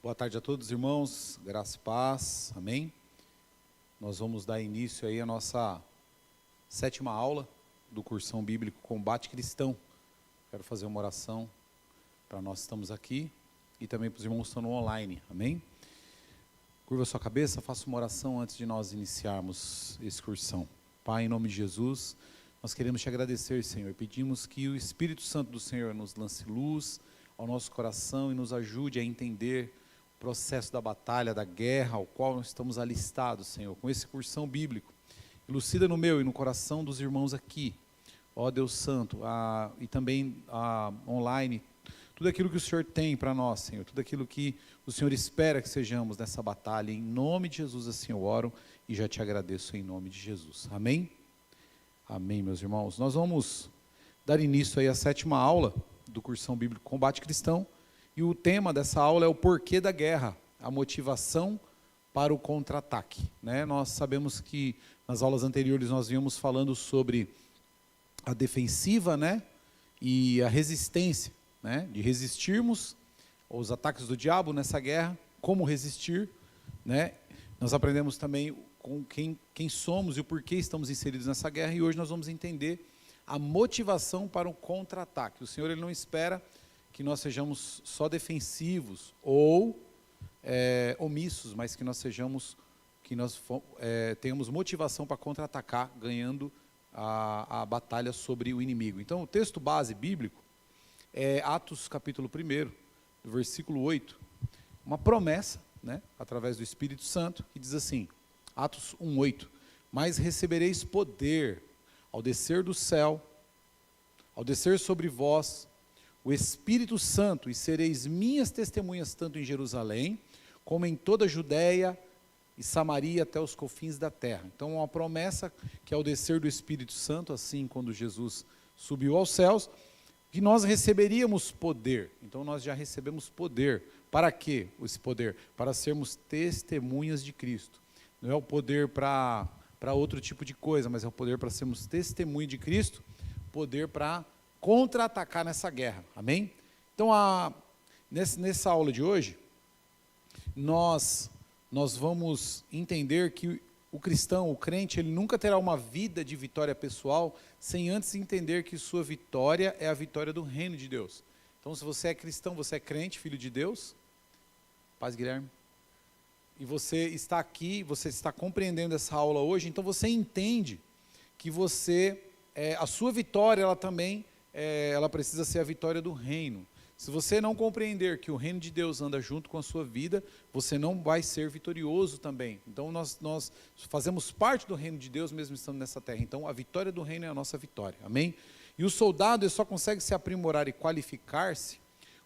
Boa tarde a todos, irmãos, graça e paz, amém? Nós vamos dar início aí à nossa 7ª aula do cursão bíblico Combate Cristão. Quero fazer uma oração para nós que estamos aqui e também para os irmãos que estão no online, amém? Curva sua cabeça, faça uma oração antes de nós iniciarmos esse cursão. Pai, em nome de Jesus, nós queremos te agradecer, Senhor, pedimos que o Espírito Santo do Senhor nos lance luz ao nosso coração e nos ajude a entender processo da batalha, da guerra, ao qual nós estamos alistados, Senhor, com esse cursão bíblico. Elucida no meu e no coração dos irmãos aqui, ó Deus Santo, e também online, tudo aquilo que o Senhor tem para nós, Senhor, tudo aquilo que o Senhor espera que sejamos nessa batalha. Em nome de Jesus, assim eu oro e já te agradeço em nome de Jesus. Amém? Amém, meus irmãos. Nós vamos dar início aí à 7ª aula do cursão bíblico Combate Cristão. E o tema dessa aula é o porquê da guerra, a motivação para o contra-ataque, né? Nós sabemos que nas aulas anteriores nós vínhamos falando sobre a defensiva, né? E a resistência, né? De resistirmos aos ataques do diabo nessa guerra, como resistir, né? Nós aprendemos também com quem somos e o porquê estamos inseridos nessa guerra, e hoje nós vamos entender a motivação para o contra-ataque. O Senhor, Ele não espera que nós sejamos só defensivos ou omissos, mas que nós tenhamos motivação para contra-atacar, ganhando a batalha sobre o inimigo. Então, o texto base bíblico é Atos capítulo 1, versículo 8, uma promessa, né, através do Espírito Santo, que diz assim, Atos 1:8, mas recebereis poder ao descer do céu, ao descer sobre vós o Espírito Santo, e sereis minhas testemunhas tanto em Jerusalém, como em toda a Judéia e Samaria até os confins da terra. Então, uma promessa que ao descer do Espírito Santo, assim quando Jesus subiu aos céus, que nós receberíamos poder. Então, nós já recebemos poder. Para quê esse poder? Para sermos testemunhas de Cristo. Não é o poder para outro tipo de coisa, mas é o poder para sermos testemunhas de Cristo, poder para contra-atacar nessa guerra, amém? Então, nessa aula de hoje, nós vamos entender que o cristão, o crente, ele nunca terá uma vida de vitória pessoal sem antes entender que sua vitória é a vitória do reino de Deus. Então, se você é cristão, você é crente, filho de Deus, paz, Guilherme, e você está aqui, você está compreendendo essa aula hoje, então você entende que a sua vitória, ela também ela precisa ser a vitória do reino. Se você não compreender que o reino de Deus anda junto com a sua vida, você não vai ser vitorioso também. Então nós fazemos parte do reino de Deus mesmo estando nessa terra. Então a vitória do reino é a nossa vitória, amém? E o soldado, ele só consegue se aprimorar e qualificar-se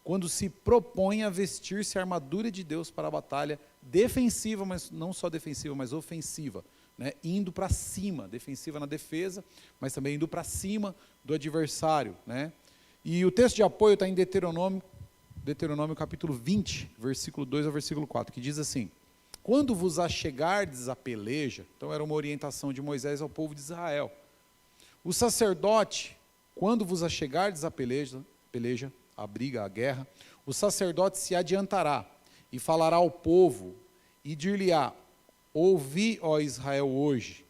quando se propõe a vestir-se a armadura de Deus para a batalha defensiva, mas não só defensiva, mas ofensiva, né? Indo para cima, defensiva na defesa, mas também indo para cima do adversário, né? E o texto de apoio está em Deuteronômio capítulo 20, versículo 2 ao versículo 4, que diz assim, quando vos achegardes à peleja, então era uma orientação de Moisés ao povo de Israel, o sacerdote, quando vos achegardes à peleja, a briga, a guerra, o sacerdote se adiantará e falará ao povo e dir-lhe-á, ouvi, ó Israel, hoje,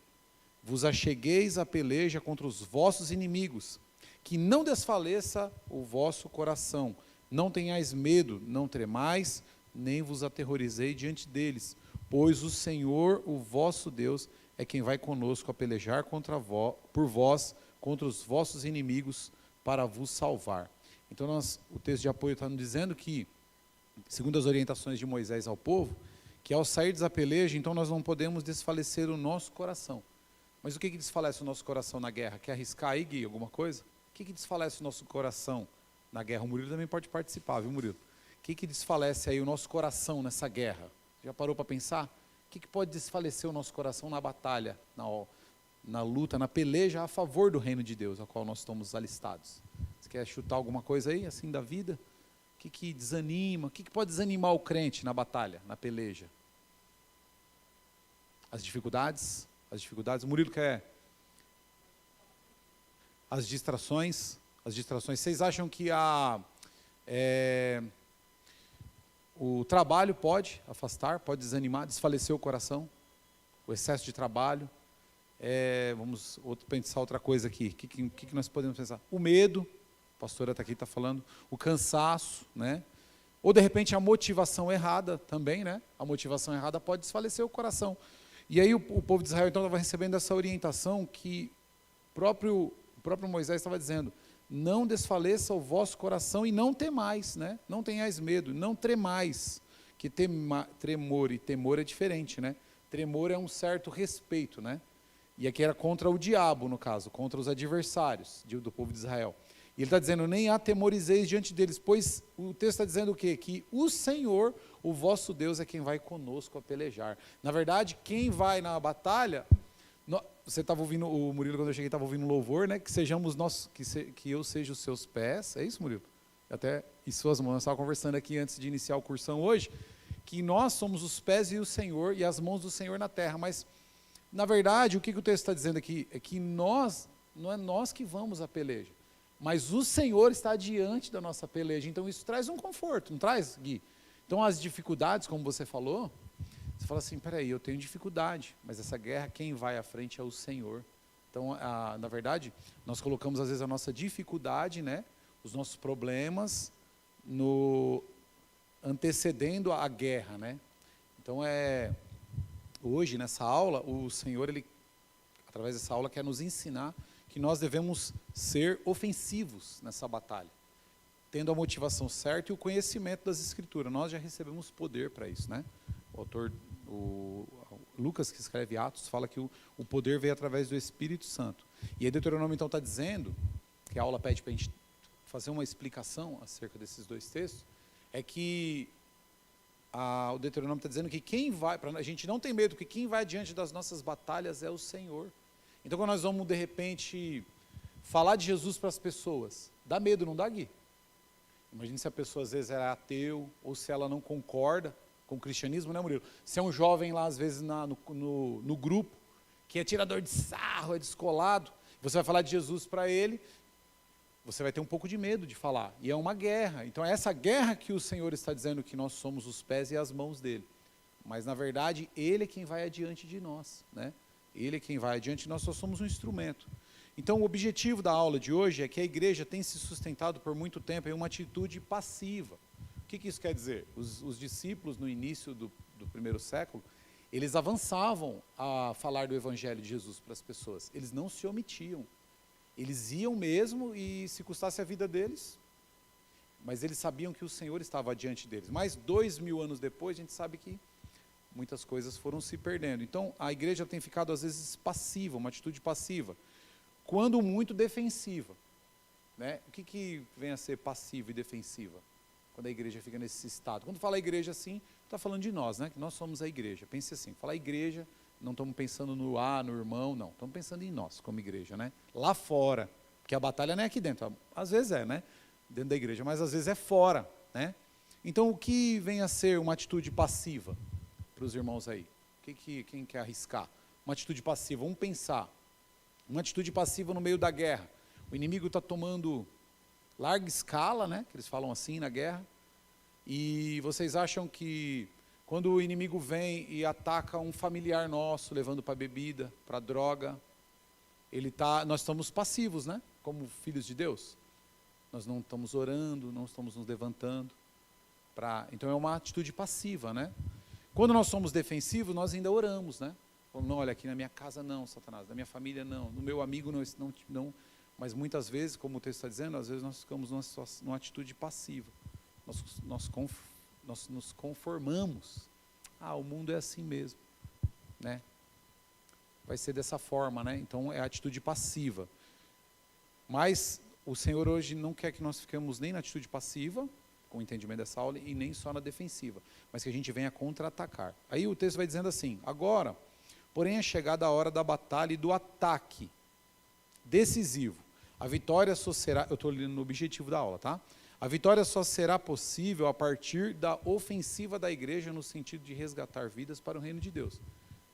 vos achegueis à peleja contra os vossos inimigos, que não desfaleça o vosso coração, não tenhais medo, não tremais, nem vos aterrorizei diante deles, pois o Senhor, o vosso Deus, é quem vai conosco a pelejar por vós, contra os vossos inimigos, para vos salvar. Então, o texto de apoio está nos dizendo que, segundo as orientações de Moisés ao povo, que ao sair da peleja, então nós não podemos desfalecer o nosso coração. Mas o que desfalece o nosso coração na guerra? Quer arriscar aí, Gui, alguma coisa? O que desfalece o nosso coração na guerra? O Murilo também pode participar, viu, Murilo? O que desfalece aí o nosso coração nessa guerra? Já parou para pensar? O que pode desfalecer o nosso coração na batalha, na luta, na peleja a favor do reino de Deus, ao qual nós estamos alistados? Você quer chutar alguma coisa aí, assim, da vida? O que desanima? O que pode desanimar o crente na batalha, na peleja? As dificuldades. O Murilo quer... As distrações. Vocês acham que O trabalho pode afastar, pode desanimar, desfalecer o coração, o excesso de trabalho. Vamos pensar outra coisa aqui. O que nós podemos pensar? O medo, a pastora está aqui, está falando, o cansaço, né? Ou de repente a motivação errada também, né? A motivação errada pode desfalecer o coração. E aí o povo de Israel então estava recebendo essa orientação que o próprio Moisés estava dizendo: não desfaleça o vosso coração e não temais, né? Não tenhais medo, não tremais. Que tremor e temor é diferente, né? Tremor é um certo respeito, né? E aqui era contra o diabo, no caso, contra os adversários do povo de Israel. E ele está dizendo: nem atemorizeis diante deles, pois o texto está dizendo o quê? Que o Senhor, o vosso Deus, é quem vai conosco a pelejar. Na verdade, quem vai na batalha, você estava ouvindo, o Murilo, quando eu cheguei, estava ouvindo um louvor, né? Que sejamos nós, que eu seja os seus pés, é isso, Murilo? Até e suas mãos, eu estava conversando aqui antes de iniciar o cursão hoje, que nós somos os pés e o Senhor, e as mãos do Senhor na terra, mas, na verdade, o que o texto está dizendo aqui? É que não é nós que vamos à peleja, mas o Senhor está diante da nossa peleja. Então isso traz um conforto, não traz, Gui? Então as dificuldades, como você falou, você fala assim: peraí, eu tenho dificuldade, mas essa guerra quem vai à frente é o Senhor. Então, na verdade, nós colocamos às vezes a nossa dificuldade, né, os nossos problemas, antecedendo a guerra, né? Então hoje nessa aula, o Senhor, ele, através dessa aula, quer nos ensinar que nós devemos ser ofensivos nessa batalha, tendo a motivação certa e o conhecimento das Escrituras. Nós já recebemos poder para isso, né? O autor, Lucas, que escreve Atos, fala que o poder veio através do Espírito Santo. E aí Deuteronômio então está dizendo, que a aula pede para a gente fazer uma explicação acerca desses dois textos, é que o Deuteronômio está dizendo que quem vai, para a gente não tem medo, porque quem vai diante das nossas batalhas é o Senhor. Então, quando nós vamos, de repente, falar de Jesus para as pessoas, dá medo, não dá, Gui? Imagina se a pessoa, às vezes, é ateu, ou se ela não concorda com o cristianismo, né, Murilo? Se é um jovem lá, às vezes, no grupo, que é tirador de sarro, é descolado, você vai falar de Jesus para ele, você vai ter um pouco de medo de falar. E é uma guerra. Então, é essa guerra que o Senhor está dizendo que nós somos os pés e as mãos dele. Mas, na verdade, ele é quem vai adiante de nós, né? Ele é quem vai adiante, nós só somos um instrumento. Então, o objetivo da aula de hoje é que a igreja tem se sustentado por muito tempo em uma atitude passiva. O que isso quer dizer? Os discípulos, no início do primeiro século, eles avançavam a falar do evangelho de Jesus para as pessoas. Eles não se omitiam. Eles iam mesmo e, se custasse a vida deles, mas eles sabiam que o Senhor estava adiante deles. Mas 2000 anos depois, a gente sabe que muitas coisas foram se perdendo. Então, a igreja tem ficado, às vezes, passiva, uma atitude passiva, quando muito defensiva, né? O que vem a ser passiva e defensiva? Quando a igreja fica nesse estado. Quando fala igreja assim, está falando de nós, né? Que nós somos a igreja. Pense assim, falar igreja, não estamos pensando no irmão, não. Estamos pensando em nós, como igreja, né? Lá fora, porque a batalha não é aqui dentro. Às vezes é, né? Dentro da igreja, mas às vezes é fora, né? Então, o que vem a ser uma atitude passiva para os irmãos aí? Quem quer arriscar? Uma atitude passiva, vamos pensar. Uma atitude passiva no meio da guerra. O inimigo está tomando larga escala, né? Que eles falam assim na guerra. E vocês acham que quando o inimigo vem e ataca um familiar nosso, levando para bebida, para droga, nós estamos passivos, né? Como filhos de Deus. Nós não estamos orando, não estamos nos levantando. Então é uma atitude passiva, né? Quando nós somos defensivos, nós ainda oramos, né? Falando, não, olha, aqui na minha casa não, Satanás, na minha família não, no meu amigo não. Mas muitas vezes, como o texto está dizendo, às vezes nós ficamos numa atitude passiva. Nós nos conformamos. O mundo é assim mesmo, né? Vai ser dessa forma, né? Então é a atitude passiva. Mas o Senhor hoje não quer que nós fiquemos nem na atitude passiva, com o entendimento dessa aula, e nem só na defensiva, mas que a gente venha contra-atacar. Aí o texto vai dizendo assim: agora, porém, é chegada a hora da batalha e do ataque decisivo. A vitória só será, eu estou lendo no objetivo da aula, tá? A vitória só será possível a partir da ofensiva da igreja, no sentido de resgatar vidas para o reino de Deus.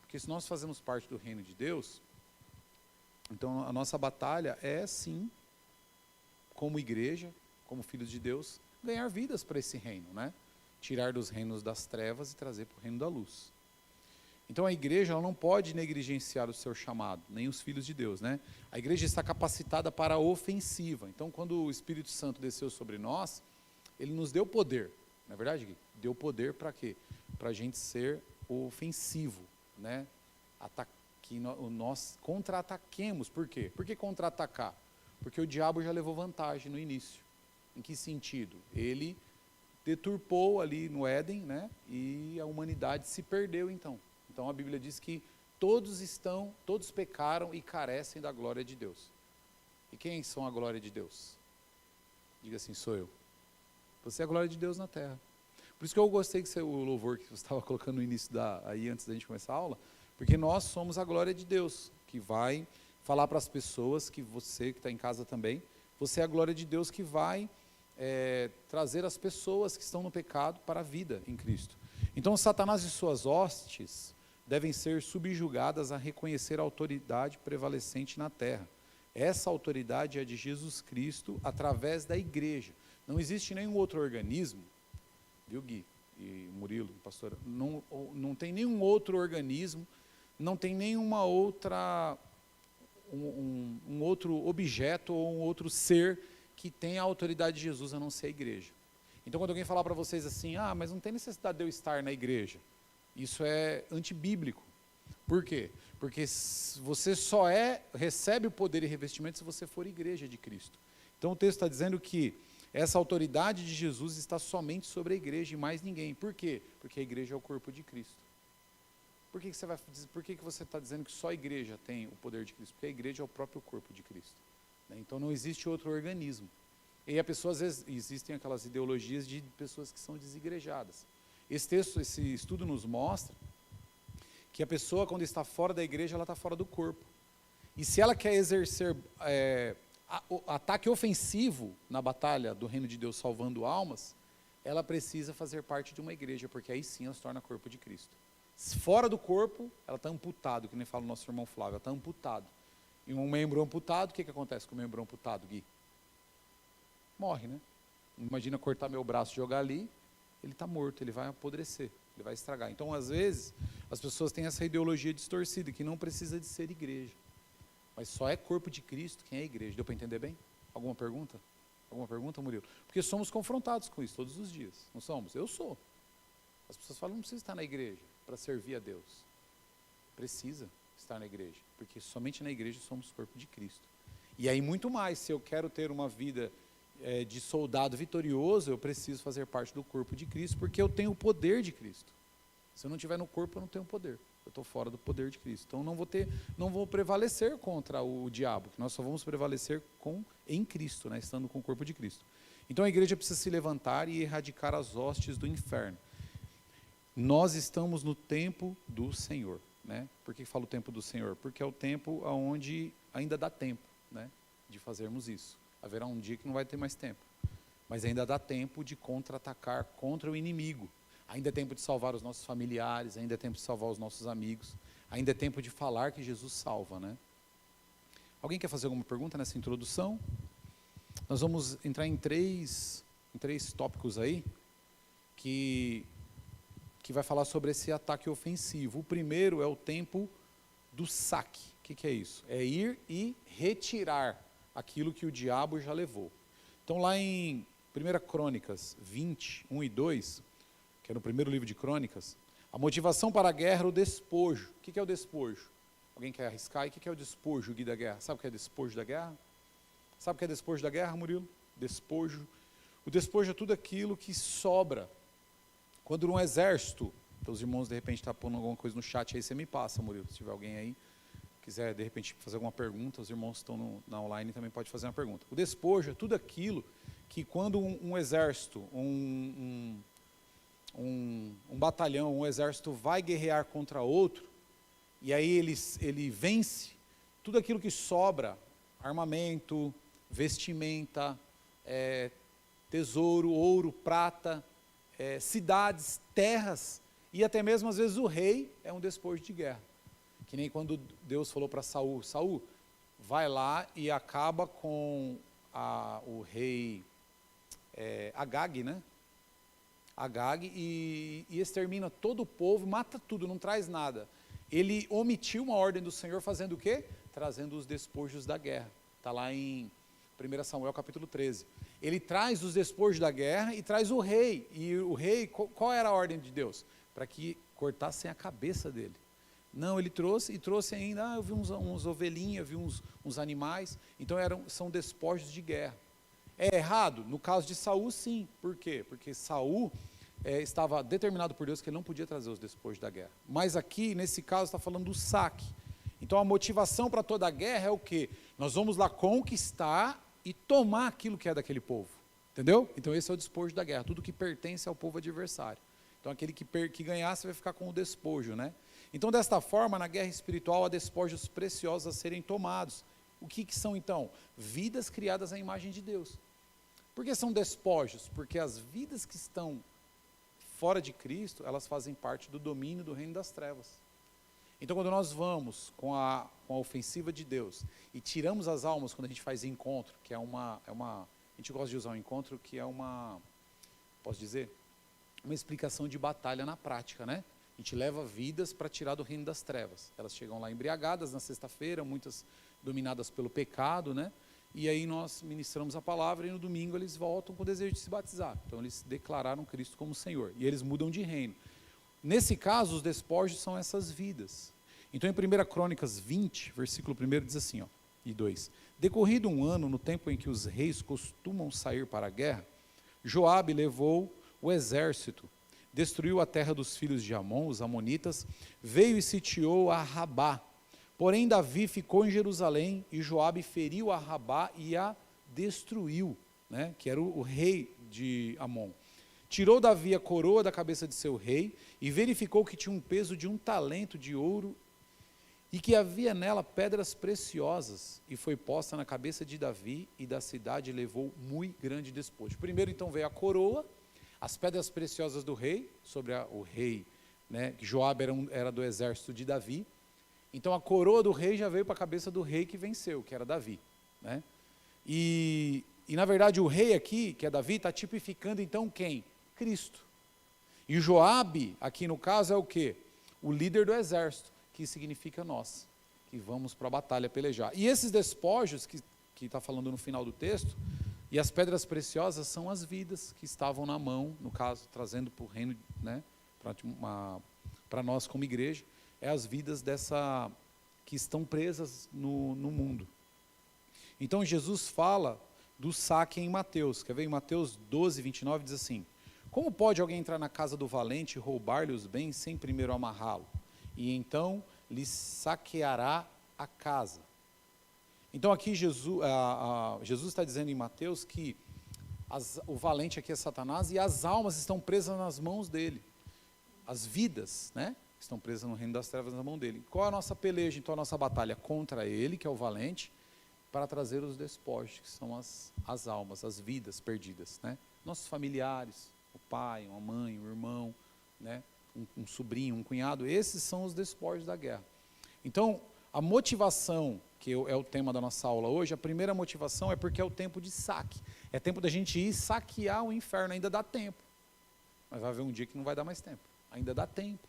Porque se nós fazemos parte do reino de Deus, então a nossa batalha é sim, como igreja, como filhos de Deus, ganhar vidas para esse reino, né? tirar dos reinos das trevas e trazer para o reino da luz. Então a igreja ela não pode negligenciar o seu chamado, nem os filhos de Deus, né? A igreja está capacitada para a ofensiva. Então quando o Espírito Santo desceu sobre nós, ele nos deu poder, não é verdade, Gui? Deu poder para quê? Para a gente ser ofensivo, né? Que nós contra-ataquemos. Por quê? Por que contra-atacar? Porque o diabo já levou vantagem no início. Em que sentido? Ele deturpou ali no Éden, né? E a humanidade se perdeu então. Então a Bíblia diz que todos pecaram e carecem da glória de Deus. E quem são a glória de Deus? Diga assim, sou eu. Você é a glória de Deus na terra. Por isso que eu gostei que o louvor que você estava colocando no início aí antes da gente começar a aula, porque nós somos a glória de Deus, que vai falar para as pessoas, que você que está em casa também, você é a glória de Deus que vai trazer as pessoas que estão no pecado para a vida em Cristo. Então Satanás e suas hostes devem ser subjugadas a reconhecer a autoridade prevalecente na terra. Essa autoridade é de Jesus Cristo através da igreja. Não existe nenhum outro organismo, viu, Gui e Murilo, pastor, não tem nenhum outro organismo, não tem nenhuma outra, um outro objeto ou um outro ser que tenha a autoridade de Jesus a não ser a igreja. Então quando alguém falar para vocês assim, mas não tem necessidade de eu estar na igreja, isso é antibíblico. Por quê? Porque você só recebe o poder e revestimento se você for igreja de Cristo. Então o texto está dizendo que essa autoridade de Jesus está somente sobre a igreja e mais ninguém. Por quê? Porque a igreja é o corpo de Cristo. Por que você está dizendo que só a igreja tem o poder de Cristo? Porque a igreja é o próprio corpo de Cristo. Então não existe outro organismo. E a pessoa, às vezes, existem aquelas ideologias de pessoas que são desigrejadas. Esse estudo nos mostra que a pessoa, quando está fora da igreja, ela está fora do corpo. E se ela quer exercer ataque ofensivo na batalha do reino de Deus salvando almas, ela precisa fazer parte de uma igreja, porque aí sim ela se torna corpo de Cristo. Fora do corpo, ela está amputado, que nem fala o nosso irmão Flávio, ela está amputado. E um membro amputado, o que acontece com o membro amputado, Gui? Morre, né? Imagina cortar meu braço e jogar ali, ele está morto, ele vai apodrecer, ele vai estragar. Então, às vezes, as pessoas têm essa ideologia distorcida, que não precisa de ser igreja. Mas só é corpo de Cristo quem é igreja. Deu para entender bem? Alguma pergunta? Alguma pergunta, Murilo? Porque somos confrontados com isso todos os dias, não somos? Eu sou. As pessoas falam, não precisa estar na igreja para servir a Deus. Precisa estar na igreja, porque somente na igreja somos corpo de Cristo. E aí muito mais, se eu quero ter uma vida de soldado vitorioso, eu preciso fazer parte do corpo de Cristo, porque eu tenho o poder de Cristo. Se eu não estiver no corpo, eu não tenho poder. Eu estou fora do poder de Cristo. Então não vou prevalecer contra o diabo, que nós só vamos prevalecer em Cristo, né, estando com o corpo de Cristo. Então a igreja precisa se levantar e erradicar as hostes do inferno. Nós estamos no tempo do Senhor, né? Por que falo o tempo do Senhor? Porque é o tempo onde ainda dá tempo, né, de fazermos isso. Haverá um dia que não vai ter mais tempo, mas ainda dá tempo de contra-atacar contra o inimigo. Ainda é tempo de salvar os nossos familiares, ainda é tempo de salvar os nossos amigos, ainda é tempo de falar que Jesus salva, né? Alguém quer fazer alguma pergunta nessa introdução? Nós vamos entrar em três tópicos aí, que vai falar sobre esse ataque ofensivo. O primeiro é o tempo do saque. O que é isso? É ir e retirar aquilo que o diabo já levou. Então lá em 1 Crônicas 20, 1 e 2, que é no primeiro livro de Crônicas, a motivação para a guerra era o despojo. O que é o despojo? Alguém quer arriscar? E o que é o despojo, Gui, da guerra? Sabe o que é despojo da guerra? Sabe o que é despojo da guerra, Murilo? Despojo. O despojo é tudo aquilo que sobra. Quando um exército, então os irmãos de repente estão pondo alguma coisa no chat aí, você me passa, Murilo, se tiver alguém aí, quiser de repente fazer alguma pergunta, os irmãos que estão na online também podem fazer uma pergunta. O despojo é tudo aquilo que quando um exército, um batalhão, um exército vai guerrear contra outro, e aí ele vence, tudo aquilo que sobra, armamento, vestimenta, tesouro, ouro, prata, cidades, terras, e até mesmo às vezes o rei é um despojo de guerra. Que nem quando Deus falou para Saul, Saul, vai lá e acaba com o rei Agag, né? Agag e extermina todo o povo, mata tudo, não traz nada. Ele omitiu uma ordem do Senhor fazendo o quê? Trazendo os despojos da guerra. Está lá em 1 Samuel capítulo 13. Ele traz os despojos da guerra e traz o rei. E o rei, qual era a ordem de Deus? Para que cortassem a cabeça dele. Não, ele trouxe, e trouxe ainda, eu vi uns ovelhinhas, vi uns animais. Então são despojos de guerra. É errado? No caso de Saul, sim. Por quê? Porque Saul estava determinado por Deus que ele não podia trazer os despojos da guerra. Mas aqui, nesse caso, está falando do saque. Então a motivação para toda a guerra é o quê? Nós vamos lá conquistar e tomar aquilo que é daquele povo. Entendeu? Então esse é o despojo da guerra, tudo que pertence ao povo adversário. Então aquele que ganhasse vai ficar com o despojo, né? Então desta forma, na guerra espiritual, há despojos preciosos a serem tomados. O que são então? Vidas criadas à imagem de Deus. Por que são despojos? Porque as vidas que estão fora de Cristo, elas fazem parte do domínio do reino das trevas. Então quando nós vamos com a ofensiva de Deus e tiramos as almas quando a gente faz encontro, que a gente gosta de usar um encontro que é posso dizer, uma explicação de batalha na prática, né? A gente leva vidas para tirar do reino das trevas. Elas chegam lá embriagadas na sexta-feira, muitas dominadas pelo pecado, né? E aí nós ministramos a palavra e no domingo eles voltam com o desejo de se batizar. Então eles declararam Cristo como Senhor e eles mudam de reino. Nesse caso, os despojos são essas vidas. Então em 1 Crônicas 20, versículo 1 diz assim, e 2. Decorrido um ano, no tempo em que os reis costumam sair para a guerra, Joabe levou o exército, destruiu a terra dos filhos de Amon, os amonitas, veio e sitiou a Rabá. Porém Davi ficou em Jerusalém e Joabe feriu a Rabá e a destruiu, né, que era o rei de Amon. Tirou Davi a coroa da cabeça de seu rei e verificou que tinha um peso de 1 talento de ouro e que havia nela pedras preciosas, e foi posta na cabeça de Davi, e da cidade levou muito grande despojo. Primeiro então veio a coroa, as pedras preciosas do rei, sobre o rei, né, que Joabe era do exército de Davi. Então a coroa do rei já veio para a cabeça do rei que venceu, que era Davi, né? E na verdade o rei aqui, que é Davi, está tipificando então quem? Cristo. E Joabe, aqui no caso, é o quê? O líder do exército, que significa nós, que vamos para a batalha pelejar. E esses despojos, que está falando no final do texto, e as pedras preciosas são as vidas que estavam na mão, no caso, trazendo para o reino, né, para nós como igreja, é as vidas que estão presas no mundo. Então Jesus fala do saque em Mateus, quer ver? Em Mateus 12, 29 diz assim: como pode alguém entrar na casa do valente e roubar-lhe os bens sem primeiro amarrá-lo? E então lhe saqueará a casa. Então aqui Jesus está dizendo em Mateus que o valente aqui é Satanás e as almas estão presas nas mãos dele. As vidas, né, estão presas no reino das trevas na mão dele. Qual é a nossa peleja, então, a nossa batalha? Contra ele, que é o valente, para trazer os despojos, que são as almas, as vidas perdidas, né? Nossos familiares, o pai, uma mãe, um irmão, né, um sobrinho, um cunhado, esses são os despojos da guerra. Então, a motivação, que é o tema da nossa aula hoje, a primeira motivação é porque é o tempo de saque. É tempo da gente ir saquear o inferno, ainda dá tempo. Mas vai haver um dia que não vai dar mais tempo. Ainda dá tempo.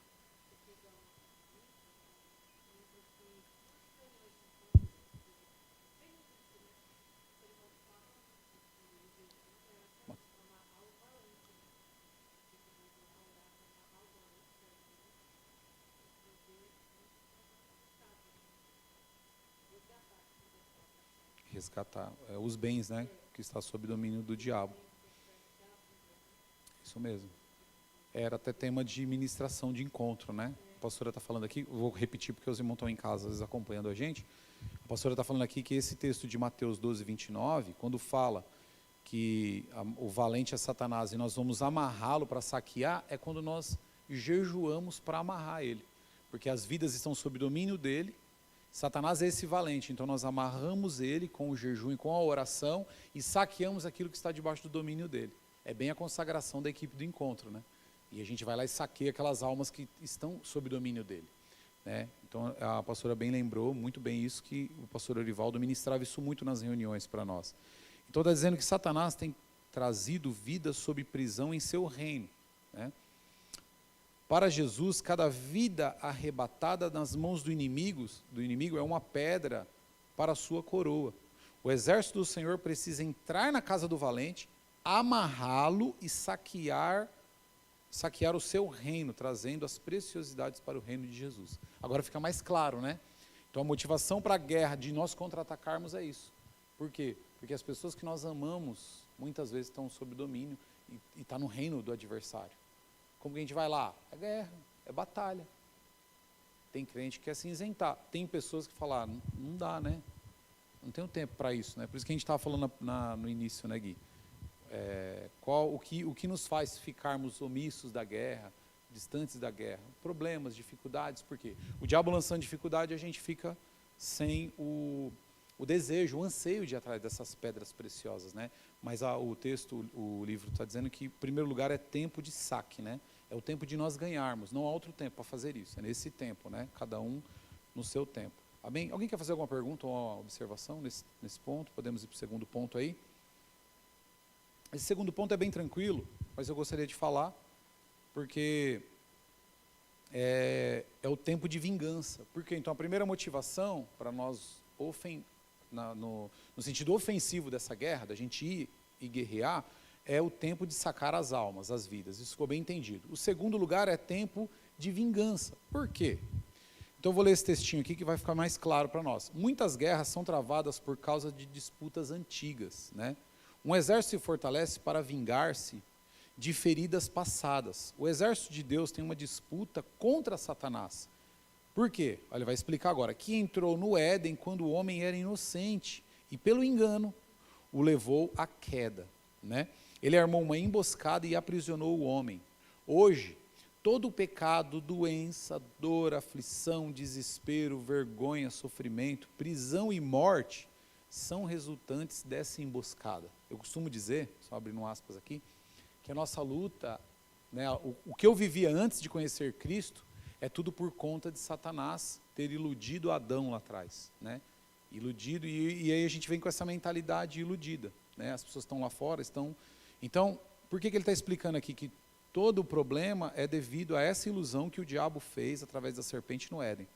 Resgatar os bens, né, que está sob domínio do diabo. Isso mesmo. Era até tema de ministração de encontro, né? A pastora está falando aqui, vou repetir porque os irmãos estão em casa, às vezes acompanhando a gente. A pastora está falando aqui que esse texto de Mateus 12, 29, quando fala que o valente é Satanás e nós vamos amarrá-lo para saquear, é quando nós jejuamos para amarrar ele. Porque as vidas estão sob domínio dele. Satanás é esse valente, então nós amarramos ele com o jejum e com a oração e saqueamos aquilo que está debaixo do domínio dele. É bem a consagração da equipe do encontro, né? E a gente vai lá e saqueia aquelas almas que estão sob domínio dele, né? Então a pastora bem lembrou, muito bem isso, que o pastor Orivaldo ministrava isso muito nas reuniões para nós. Então está dizendo que Satanás tem trazido vida sob prisão em seu reino. né? Para Jesus, cada vida arrebatada nas mãos do inimigo é uma pedra para a sua coroa. O exército do Senhor precisa entrar na casa do valente, amarrá-lo e saquear o seu reino, trazendo as preciosidades para o reino de Jesus. Agora fica mais claro, né? Então a motivação para a guerra, de nós contra-atacarmos, é isso. Por quê? Porque as pessoas que nós amamos, muitas vezes estão sob domínio e estão no reino do adversário. Como que a gente vai lá? É guerra, é batalha. Tem crente que quer se isentar. Tem pessoas que falam, não dá, né? Não tenho tempo para isso, né? Por isso que a gente estava falando no início, né, Gui? O que nos faz ficarmos omissos da guerra, distantes da guerra? Problemas, dificuldades, por quê? O diabo lançando dificuldade, a gente fica sem o desejo, o anseio de ir atrás dessas pedras preciosas, né? Mas o texto, o livro está dizendo que, em primeiro lugar, é tempo de saque, né? É o tempo de nós ganharmos, não há outro tempo para fazer isso, é nesse tempo, né? Cada um no seu tempo. Amém? Alguém quer fazer alguma pergunta ou uma observação nesse ponto? Podemos ir para o segundo ponto aí? Esse segundo ponto é bem tranquilo, mas eu gostaria de falar, porque é o tempo de vingança. Porque então a primeira motivação para nós no sentido ofensivo dessa guerra, da gente ir e guerrear, é o tempo de sacar as almas, as vidas. Isso ficou bem entendido. O segundo lugar é tempo de vingança. Por quê? Então eu vou ler esse textinho aqui que vai ficar mais claro para nós. Muitas guerras são travadas por causa de disputas antigas, né? Um exército se fortalece para vingar-se de feridas passadas. O exército de Deus tem uma disputa contra Satanás. Por quê? Ele vai explicar agora. Que entrou no Éden quando o homem era inocente e, pelo engano, o levou à queda, né? Ele armou uma emboscada e aprisionou o homem. Hoje, todo o pecado, doença, dor, aflição, desespero, vergonha, sofrimento, prisão e morte são resultantes dessa emboscada. Eu costumo dizer, só abrindo aspas aqui, que a nossa luta, né, o que eu vivia antes de conhecer Cristo, é tudo por conta de Satanás ter iludido Adão lá atrás, né? Iludido, e aí a gente vem com essa mentalidade iludida, né? As pessoas estão lá fora, Então, por que ele está explicando aqui que todo o problema é devido a essa ilusão que o diabo fez através da serpente no Éden?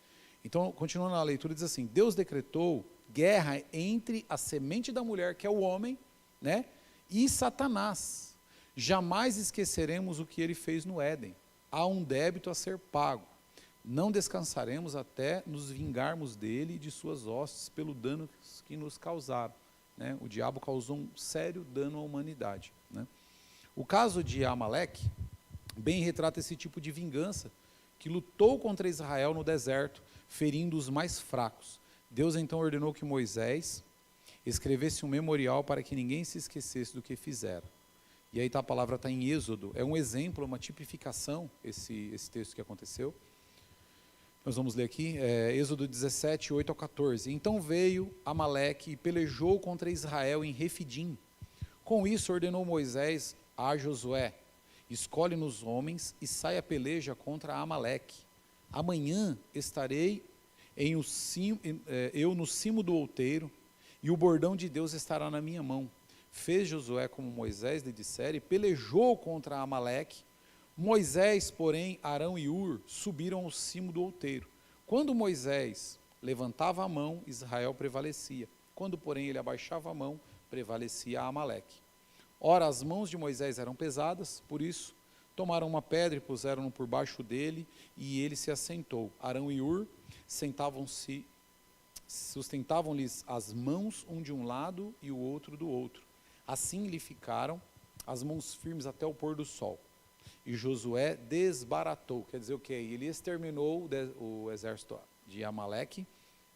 Então, continuando a leitura, diz assim: Deus decretou guerra entre a semente da mulher, que é o homem, né, e Satanás. Jamais esqueceremos o que ele fez no Éden. Há um débito a ser pago. Não descansaremos até nos vingarmos dele e de suas hostes pelo dano que nos causaram, né? O diabo causou um sério dano à humanidade, né? O caso de Amaleque bem retrata esse tipo de vingança que lutou contra Israel no deserto, ferindo os mais fracos. Deus então ordenou que Moisés escrevesse um memorial para que ninguém se esquecesse do que fizeram. E aí a palavra está em Êxodo, é um exemplo, uma tipificação, esse texto que aconteceu. Nós vamos ler aqui, Êxodo 17, 8 ao 14. Então veio Amaleque e pelejou contra Israel em Refidim. Com isso ordenou Moisés a Josué: escolhe-nos homens e sai a peleja contra Amaleque. Amanhã estarei eu no cimo do outeiro, e o bordão de Deus estará na minha mão. Fez Josué como Moisés lhe dissera e pelejou contra Amaleque. Moisés, porém, Arão e Ur subiram ao cimo do outeiro. Quando Moisés levantava a mão, Israel prevalecia. Quando, porém, ele abaixava a mão, prevalecia Amaleque. Ora, as mãos de Moisés eram pesadas, por isso tomaram uma pedra e puseram-no por baixo dele, e ele se assentou. Arão e Ur sustentavam-lhes as mãos, um de um lado e o outro do outro. Assim lhe ficaram as mãos firmes até o pôr do sol. E Josué desbaratou, quer dizer o quê? Ele exterminou o exército de Amaleque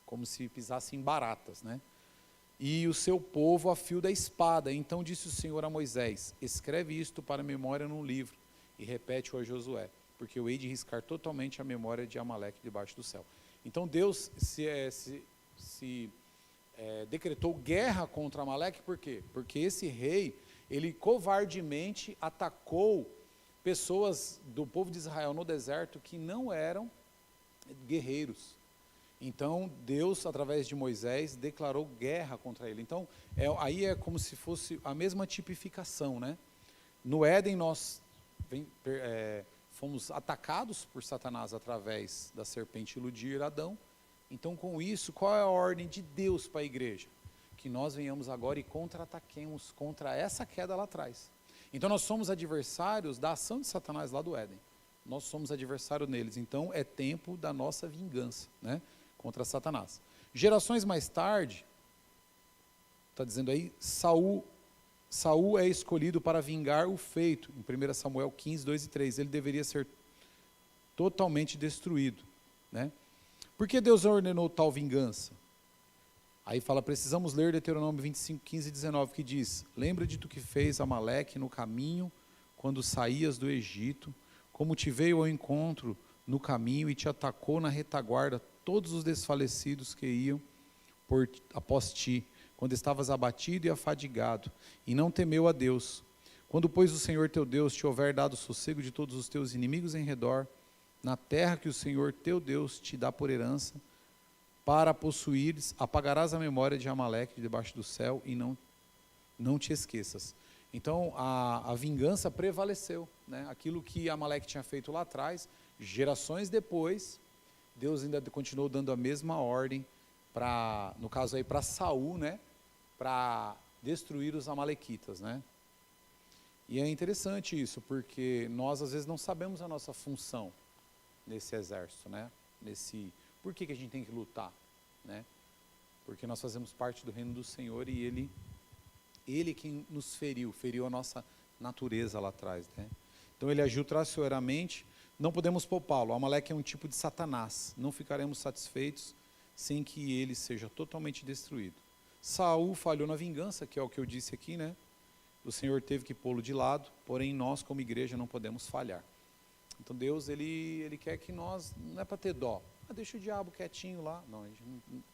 como se pisasse em baratas, né? E o seu povo a fio da espada. Então disse o Senhor a Moisés: escreve isto para memória num livro e repete-o a Josué, porque eu hei de riscar totalmente a memória de Amaleque debaixo do céu. Então Deus decretou guerra contra Amaleque, por quê? Porque esse rei, ele covardemente atacou pessoas do povo de Israel no deserto que não eram guerreiros. Então Deus, através de Moisés, declarou guerra contra ele. Então aí é como se fosse a mesma tipificação, né? No Éden nós fomos atacados por Satanás através da serpente iludir Adão. Então, com isso, qual é a ordem de Deus para a igreja? Que nós venhamos agora e contra-ataquemos contra essa queda lá atrás. Então, nós somos adversários da ação de Satanás lá do Éden. Nós somos adversários neles. Então, é tempo da nossa vingança, né, contra Satanás. Gerações mais tarde, está dizendo aí, Saul é escolhido para vingar o feito. Em 1 Samuel 15, 2 e 3. Ele deveria ser totalmente destruído, né? Por que Deus ordenou tal vingança? Aí fala, precisamos ler Deuteronômio 25, 15 e 19, que diz, lembra de tu que fez Amaleque no caminho, quando saías do Egito, como te veio ao encontro no caminho e te atacou na retaguarda todos os desfalecidos que iam após ti, quando estavas abatido e afadigado, e não temeu a Deus. Quando, pois, o Senhor teu Deus te houver dado sossego de todos os teus inimigos em redor, na terra que o Senhor teu Deus te dá por herança, para possuires, apagarás a memória de Amaleque de debaixo do céu e não te esqueças. Então, a vingança prevaleceu, né? Aquilo que Amaleque tinha feito lá atrás, gerações depois, Deus ainda continuou dando a mesma ordem, no caso aí, para Saul, né? Para destruir os amalequitas, né? E é interessante isso, porque nós às vezes não sabemos a nossa função nesse exército, né? Por que a gente tem que lutar, né? Porque nós fazemos parte do reino do Senhor e Ele quem nos feriu a nossa natureza lá atrás, né? Então ele agiu traiçoeiramente, não podemos poupá-lo. Amaleque é um tipo de Satanás, não ficaremos satisfeitos sem que ele seja totalmente destruído. Saul falhou na vingança, que é o que eu disse aqui, né? O Senhor teve que pô-lo de lado, porém nós como igreja não podemos falhar. Então Deus, ele quer que nós, não é para ter dó, deixa o diabo quietinho lá. Não,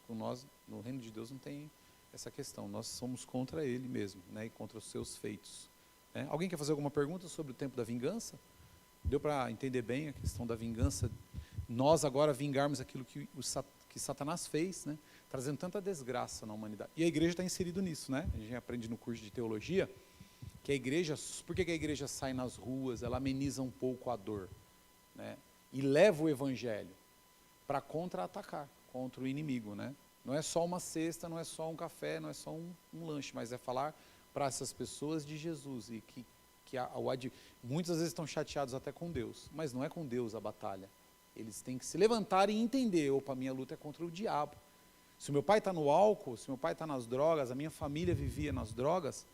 com nós, no reino de Deus não tem essa questão, nós somos contra ele mesmo, né? E contra os seus feitos. Né? Alguém quer fazer alguma pergunta sobre o tempo da vingança? Deu para entender bem a questão da vingança? Nós agora vingarmos aquilo que Satanás fez, né? Trazendo tanta desgraça na humanidade. E a igreja está inserida nisso, né? A gente aprende no curso de teologia que a igreja, por que a igreja sai nas ruas? Ela ameniza um pouco a dor, né? E leva o evangelho para contra-atacar contra o inimigo, né? Não é só uma cesta, não é só um café, não é só um lanche, mas é falar para essas pessoas de Jesus e que muitas vezes estão chateados até com Deus, mas não é com Deus a batalha. Eles têm que se levantar e entender, opa, minha luta é contra o diabo. Se o meu pai está no álcool, se o meu pai está nas drogas, a minha família vivia nas drogas,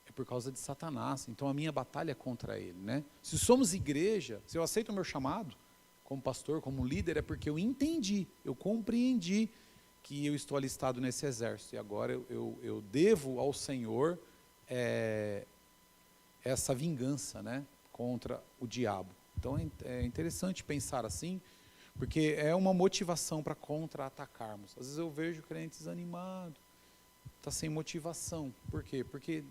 é por causa de Satanás. Então a minha batalha é contra ele, né? Se somos igreja, se eu aceito o meu chamado como pastor, como líder, é porque eu entendi, eu compreendi que eu estou alistado nesse exército. E agora eu devo ao Senhor essa vingança, né, contra o diabo. Então é interessante pensar assim, porque é uma motivação para contra-atacarmos. Às vezes eu vejo crentes animados, está sem motivação. Por quê? Porque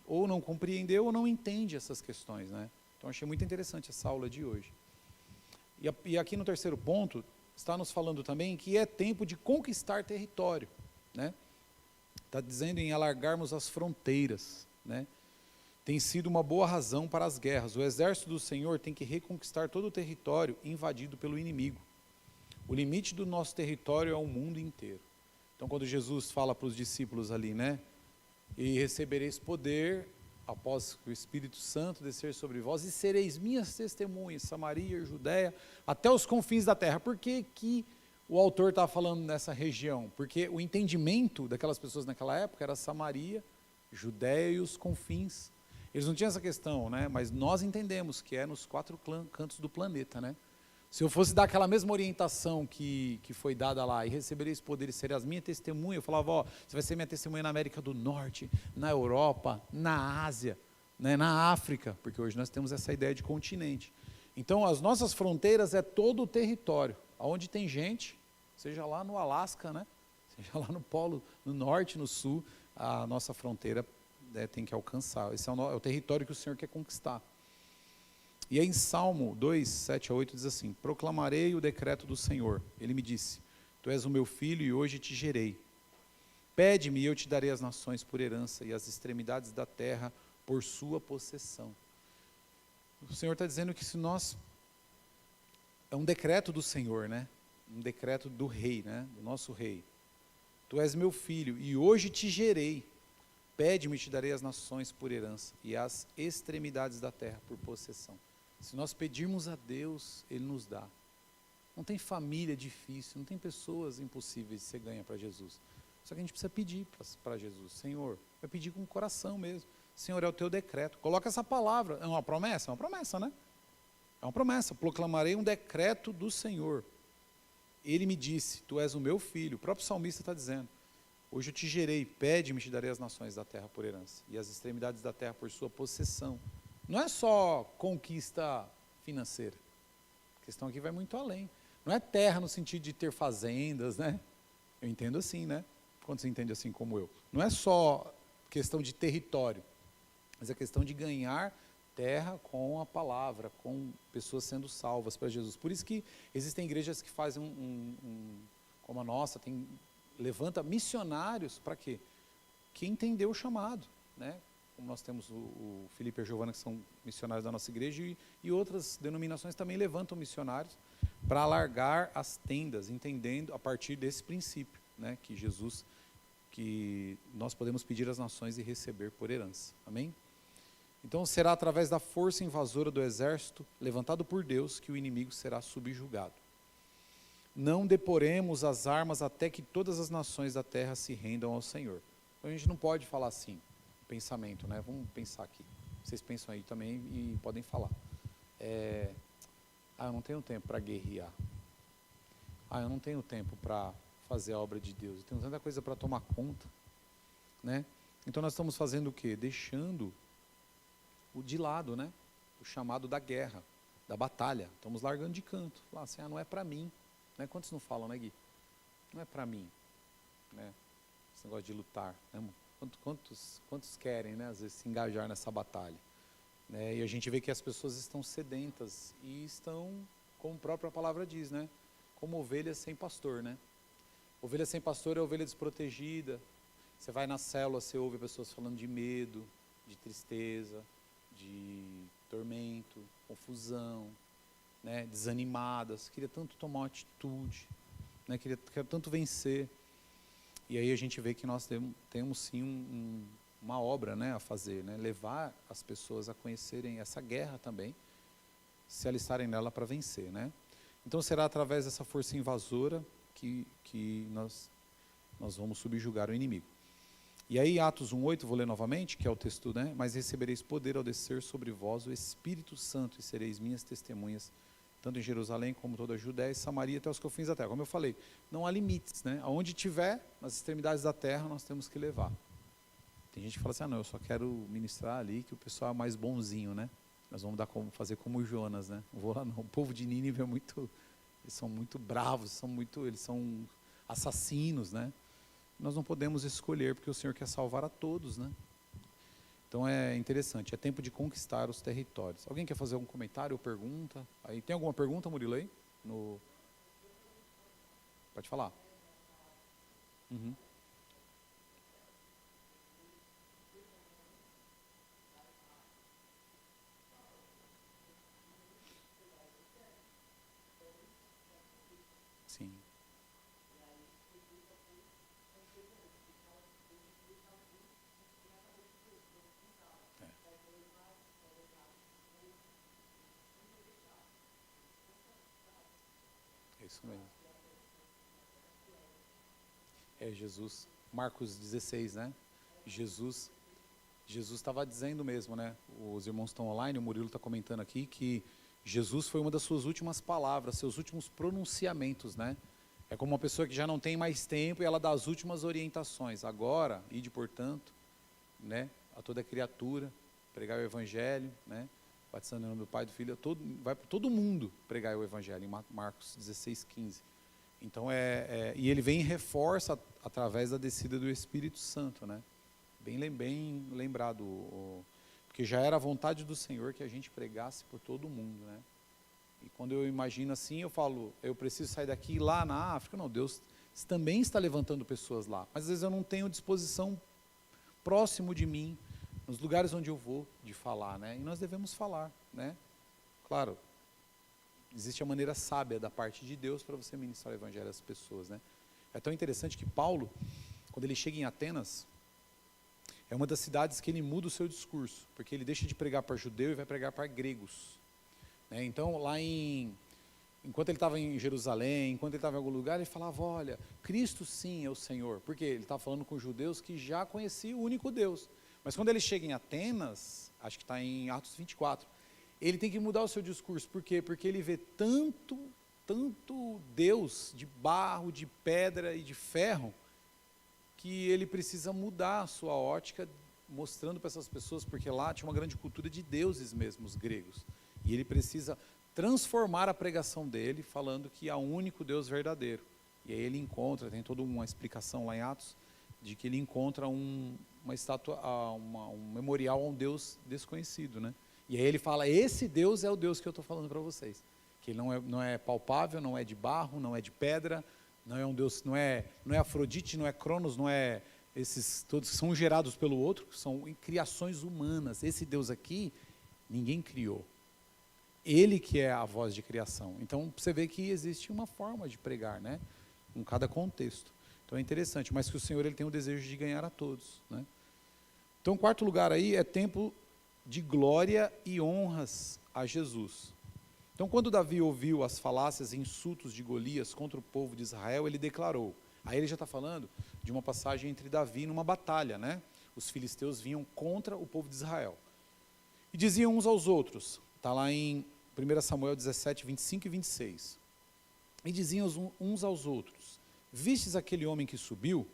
ou não compreendeu ou não entende essas questões, né? Então achei muito interessante essa aula de hoje. E aqui no terceiro ponto, está nos falando também que é tempo de conquistar território, né? Está dizendo em alargarmos as fronteiras, né? Tem sido uma boa razão para as guerras. O exército do Senhor tem que reconquistar todo o território invadido pelo inimigo. O limite do nosso território é o mundo inteiro. Então, quando Jesus fala para os discípulos ali, né? E recebereis poder após o Espírito Santo descer sobre vós, e sereis minhas testemunhas, Samaria, Judéia, até os confins da terra. Por que o autor está falando nessa região? Porque o entendimento daquelas pessoas naquela época era Samaria, Judéia e os confins. Eles não tinham essa questão, né? Mas nós entendemos que é nos 4 cantos do planeta, né? Se eu fosse dar aquela mesma orientação que foi dada lá, e recebereis poder e sereis as minhas testemunhas, eu falava, ó, você vai ser minha testemunha na América do Norte, na Europa, na Ásia, né, na África, porque hoje nós temos essa ideia de continente. Então, as nossas fronteiras é todo o território, onde tem gente, seja lá no Alasca, né, seja lá no Polo, no Norte, no Sul, a nossa fronteira tem que alcançar. Esse é o território que o Senhor quer conquistar. E aí em Salmo 2, 7 a 8 diz assim, proclamarei o decreto do Senhor. Ele me disse, tu és o meu filho e hoje te gerei. Pede-me e eu te darei as nações por herança e as extremidades da terra por sua possessão. O Senhor está dizendo que se nós... É um decreto do Senhor, né? Um decreto do rei, né? Do nosso rei. Tu és meu filho, e hoje te gerei. Pede-me e te darei as nações por herança, e as extremidades da terra por possessão. Se nós pedirmos a Deus, Ele nos dá. Não tem família difícil, não tem pessoas impossíveis de ser ganha para Jesus. Só que a gente precisa pedir para Jesus. Senhor, vai pedir com o coração mesmo. Senhor, é o teu decreto. Coloca essa palavra. É uma promessa? É uma promessa, né? É uma promessa. Proclamarei um decreto do Senhor. Ele me disse, tu és o meu filho. O próprio salmista está dizendo. Hoje eu te gerei, pede-me e te darei as nações da terra por herança. E as extremidades da terra por sua possessão. Não é só conquista financeira. A questão aqui vai muito além. Não é terra no sentido de ter fazendas, né? Eu entendo assim, né? Quantos entendem assim como eu? Não é só questão de território, mas é questão de ganhar terra com a palavra, com pessoas sendo salvas para Jesus. Por isso que existem igrejas que fazem como a nossa, levanta missionários para quê? Que entendeu o chamado, né? Como nós temos o Felipe e a Giovana, que são missionários da nossa igreja, e outras denominações também levantam missionários para alargar as tendas, entendendo a partir desse princípio, né? Que nós podemos pedir às nações e receber por herança. Amém? Então será através da força invasora do exército, levantado por Deus, que o inimigo será subjugado. Não deporemos as armas até que todas as nações da terra se rendam ao Senhor. Então a gente não pode falar assim, pensamento, né? Vamos pensar aqui. Vocês pensam aí também e podem falar. Eu não tenho tempo para guerrear. Eu não tenho tempo para fazer a obra de Deus. Eu tenho tanta coisa para tomar conta, né? Então nós estamos fazendo o quê? Deixando de lado, né? O chamado da guerra, da batalha. Estamos largando de canto. Falar assim, não é para mim. Né? Quantos não falam, né, Gui? Não é para mim. Né? Esse negócio de lutar. Né? Quantos querem, né, às vezes, se engajar nessa batalha? Né? E a gente vê que as pessoas estão sedentas e estão, como a própria palavra diz, né? Como ovelhas sem pastor, né? Ovelha sem pastor é ovelha desprotegida. Você vai na célula, você ouve pessoas falando de medo, de tristeza, de tormento, confusão, né, desanimadas, queria tanto tomar uma atitude, né, queria tanto vencer. E aí a gente vê que nós temos sim uma obra, né, a fazer, né, levar as pessoas a conhecerem essa guerra também, se alistarem nela para vencer, né. Então será através dessa força invasora que nós vamos subjugar o inimigo. E aí Atos 1:8, vou ler novamente, que é o texto, né? Mas recebereis poder ao descer sobre vós o Espírito Santo e sereis minhas testemunhas, tanto em Jerusalém como toda a Judéia e Samaria até os confins da terra. Como eu falei, não há limites, né? Aonde tiver, nas extremidades da terra, nós temos que levar. Tem gente que fala assim, não, eu só quero ministrar ali, que o pessoal é mais bonzinho, né? Nós vamos fazer como o Jonas, né? Não vou lá não. O povo de Nínive eles são muito bravos, eles são assassinos, né? Nós não podemos escolher, porque o Senhor quer salvar a todos, né? Então é interessante, é tempo de conquistar os territórios. Alguém quer fazer algum comentário ou pergunta? Aí, tem alguma pergunta, Murilo, aí? Pode falar. Uhum. Sim. É isso mesmo. Jesus, Marcos 16, né? Jesus estava dizendo mesmo, né? Os irmãos estão online, o Murilo está comentando aqui, que Jesus foi uma das suas últimas palavras, seus últimos pronunciamentos, né? É como uma pessoa que já não tem mais tempo e ela dá as últimas orientações. Agora, ide, portanto, né, a toda criatura, pregar o Evangelho, né? Batizando em nome do Pai, do Filho, vai para todo mundo pregar o Evangelho, em Marcos 16:15. Então, e ele vem e reforça através da descida do Espírito Santo, né? Bem lembrado, porque já era a vontade do Senhor que a gente pregasse por todo mundo, né? E quando eu imagino assim, eu falo, eu preciso sair daqui e ir lá na África. Não, Deus também está levantando pessoas lá, mas às vezes eu não tenho disposição próximo de mim, nos lugares onde eu vou, de falar, né? E nós devemos falar, né? Claro, existe a maneira sábia da parte de Deus para você ministrar o evangelho às pessoas, né? É tão interessante que Paulo, quando ele chega em Atenas, é uma das cidades que ele muda o seu discurso, porque ele deixa de pregar para judeu e vai pregar para gregos, né? Então, enquanto ele estava em Jerusalém, enquanto ele estava em algum lugar, ele falava, olha, Cristo sim é o Senhor, porque ele estava falando com judeus que já conheciam o único Deus. Mas quando ele chega em Atenas, acho que está em Atos 24, ele tem que mudar o seu discurso. Por quê? Porque ele vê tanto Deus de barro, de pedra e de ferro, que ele precisa mudar a sua ótica, mostrando para essas pessoas, porque lá tinha uma grande cultura de deuses mesmo, os gregos. E ele precisa transformar a pregação dele, falando que há um único Deus verdadeiro. E aí ele encontra, tem toda uma explicação lá em Atos, de que ele encontra uma estátua, um memorial a um Deus desconhecido, né? E aí ele fala, esse Deus é o Deus que eu estou falando para vocês. Que ele não é palpável, não é de barro, não é de pedra, não é um Deus, não é Afrodite, não é Cronos, não é esses todos que são gerados pelo outro, são criações humanas. Esse Deus aqui, ninguém criou. Ele que é a voz de criação. Então, você vê que existe uma forma de pregar, né? Em cada contexto. Então, é interessante, mas que o Senhor ele tem o desejo de ganhar a todos, né? Então, o quarto lugar aí é tempo de glória e honras a Jesus. Então, quando Davi ouviu as falácias e insultos de Golias contra o povo de Israel, ele declarou. Aí ele já está falando de uma passagem entre Davi numa batalha, né? Os filisteus vinham contra o povo de Israel. E diziam uns aos outros, está lá em 1 Samuel 17, 25 e 26. E diziam uns aos outros, vistes aquele homem que subiu?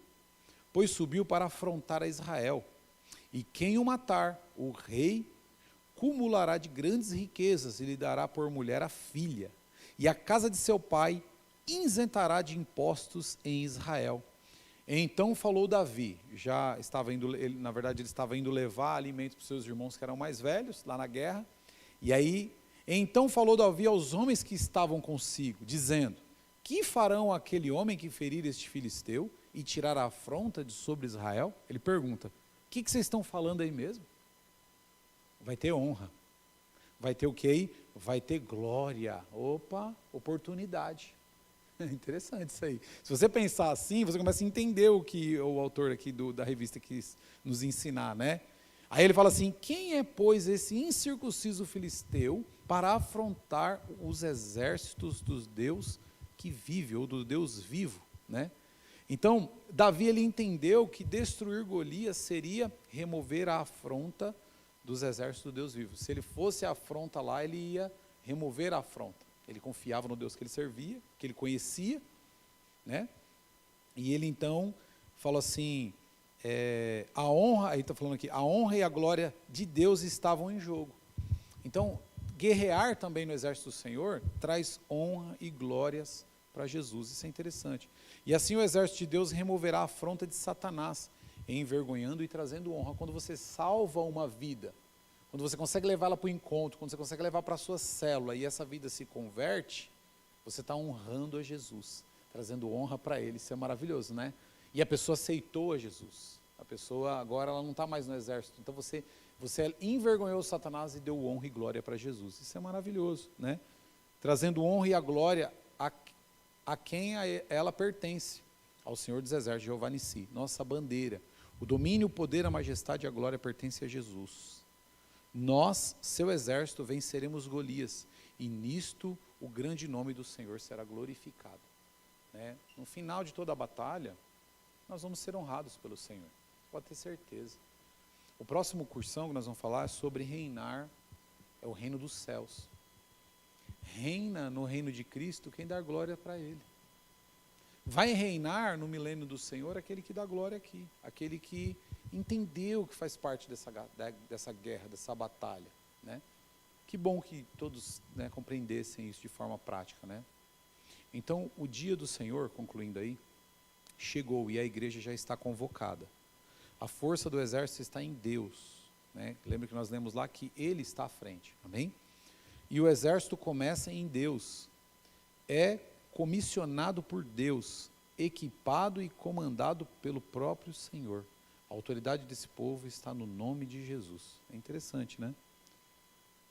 Pois subiu para afrontar a Israel. E quem o matar, o rei cumulará de grandes riquezas e lhe dará por mulher a filha. E a casa de seu pai isentará de impostos em Israel. Então falou Davi, já estava indo, na verdade ele estava indo levar alimento para os seus irmãos que eram mais velhos, lá na guerra. E aí, então falou Davi aos homens que estavam consigo, dizendo, que farão aquele homem que ferir este filisteu e tirar a afronta de sobre Israel? Ele pergunta, o que vocês estão falando aí mesmo? Vai ter honra. Vai ter o quê? Vai ter glória. Opa, oportunidade. Interessante isso aí. Se você pensar assim, você começa a entender o que o autor aqui da revista quis nos ensinar, né? Aí ele fala assim, quem é, pois, esse incircunciso filisteu para afrontar os exércitos dos Deus que vive, ou do Deus vivo, né? Então, Davi ele entendeu que destruir Golias seria remover a afronta dos exércitos do Deus vivo. Se ele fosse a afronta lá, ele ia remover a afronta. Ele confiava no Deus que ele servia, que ele conhecia, né? E ele então falou assim, a honra, aí está falando aqui, a honra e a glória de Deus estavam em jogo. Então, guerrear também no exército do Senhor traz honra e glórias para Jesus, isso é interessante. E assim o exército de Deus removerá a afronta de Satanás, envergonhando e trazendo honra. Quando você salva uma vida, quando você consegue levá-la para o encontro, quando você consegue levar para a sua célula e essa vida se converte, você está honrando a Jesus, trazendo honra para Ele, isso é maravilhoso, né? E a pessoa aceitou a Jesus, a pessoa agora ela não está mais no exército, então você envergonhou Satanás e deu honra e glória para Jesus, isso é maravilhoso, né? Trazendo honra e a glória a quem ela pertence, ao Senhor dos Exércitos, Jeová Nissi, nossa bandeira. O domínio, o poder, a majestade e a glória pertencem a Jesus. Nós, seu exército, venceremos Golias, e nisto o grande nome do Senhor será glorificado. Né? No final de toda a batalha, nós vamos ser honrados pelo Senhor, pode ter certeza. O próximo cursão que nós vamos falar é sobre reinar, é o reino dos céus. Reina no reino de Cristo quem dá glória para Ele. Vai reinar no milênio do Senhor aquele que dá glória aqui, aquele que entendeu que faz parte dessa guerra, dessa batalha, né? Que bom que todos, né, compreendessem isso de forma prática, né? Então, o dia do Senhor, concluindo aí, chegou e a igreja já está convocada. A força do exército está em Deus, né? Lembra que nós lemos lá que Ele está à frente, amém? E o exército começa em Deus, é comissionado por Deus, equipado e comandado pelo próprio Senhor. A autoridade desse povo está no nome de Jesus. É interessante, né?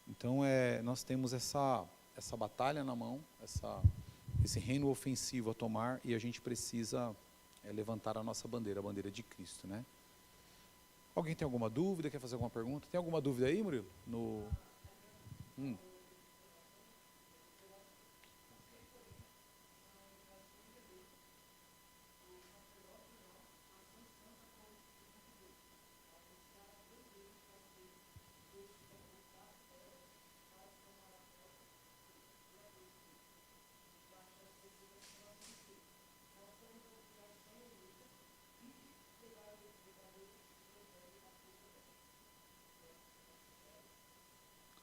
Então, nós temos essa batalha na mão, esse reino ofensivo a tomar, e a gente precisa levantar a nossa bandeira, a bandeira de Cristo, né? Alguém tem alguma dúvida? Quer fazer alguma pergunta? Tem alguma dúvida aí, Murilo?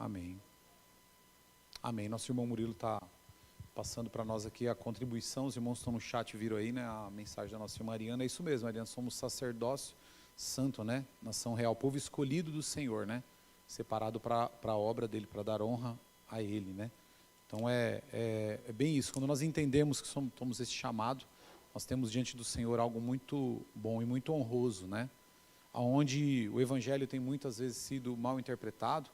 Amém. Amém. Nosso irmão Murilo está passando para nós aqui a contribuição. Os irmãos estão no chat, viram aí, né, a mensagem da nossa irmã Mariana. É isso mesmo, Mariana, somos sacerdócio santo, né? Nação real, povo escolhido do Senhor, né? Separado para a obra dele, para dar honra a ele, né? Então é bem isso. Quando nós entendemos que somos esse chamado, nós temos diante do Senhor algo muito bom e muito honroso, né? Onde o evangelho tem muitas vezes sido mal interpretado,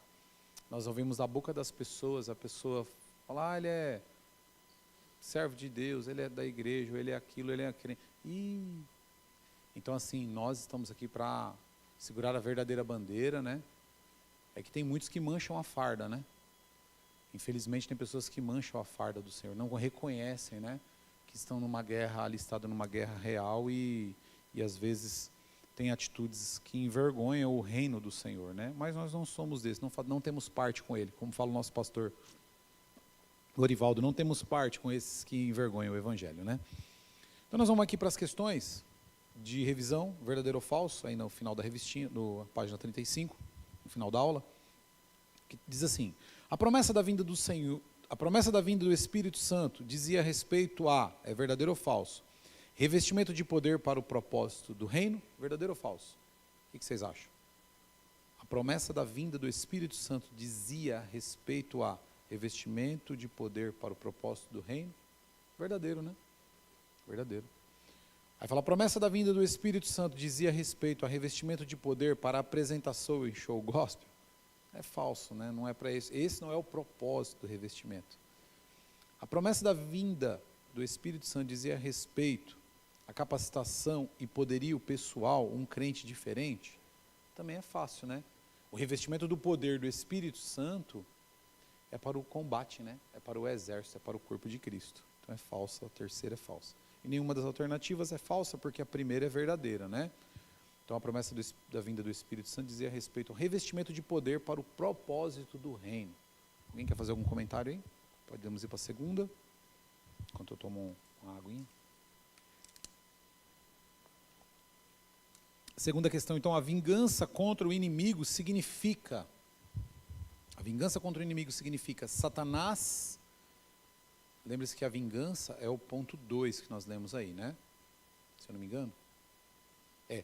nós ouvimos da boca das pessoas, a pessoa falar, ele é servo de Deus, ele é da igreja, ele é aquilo, ele é aquele. Então assim, nós estamos aqui para segurar a verdadeira bandeira, né? É que tem muitos que mancham a farda, né? Infelizmente tem pessoas que mancham a farda do Senhor, não reconhecem, né? Que estão numa guerra, alistada numa guerra real e às vezes tem atitudes que envergonham o reino do Senhor, né? Mas nós não somos desses, não temos parte com ele, como fala o nosso pastor Lorivaldo, não temos parte com esses que envergonham o evangelho, né? Então nós vamos aqui para as questões de revisão, verdadeiro ou falso, aí no final da revistinha, na página 35, no final da aula, que diz assim: a promessa da vinda do Senhor, a promessa da vinda do Espírito Santo dizia respeito a, é verdadeiro ou falso? Revestimento de poder para o propósito do reino, verdadeiro ou falso? O que vocês acham? A promessa da vinda do Espírito Santo dizia respeito a revestimento de poder para o propósito do reino? Verdadeiro, né? Verdadeiro. Aí fala, a promessa da vinda do Espírito Santo dizia respeito a revestimento de poder para a apresentação em show gospel? É falso, né? Não é para isso. Esse não é o propósito do revestimento. A promessa da vinda do Espírito Santo dizia respeito à capacitação e poderio pessoal, um crente diferente? Também é fácil, né? O revestimento do poder do Espírito Santo é para o combate, né? É para o exército, é para o corpo de Cristo. Então é falsa, a terceira é falsa. E nenhuma das alternativas é falsa, porque a primeira é verdadeira, né? Então a promessa da vinda do Espírito Santo dizia respeito ao revestimento de poder para o propósito do reino. Alguém quer fazer algum comentário aí? Podemos ir para a segunda, enquanto eu tomo uma aguinha. Segunda questão, então, a vingança contra o inimigo significa Satanás. Lembre-se que a vingança é o ponto 2 que nós lemos aí, né? Se eu não me engano. É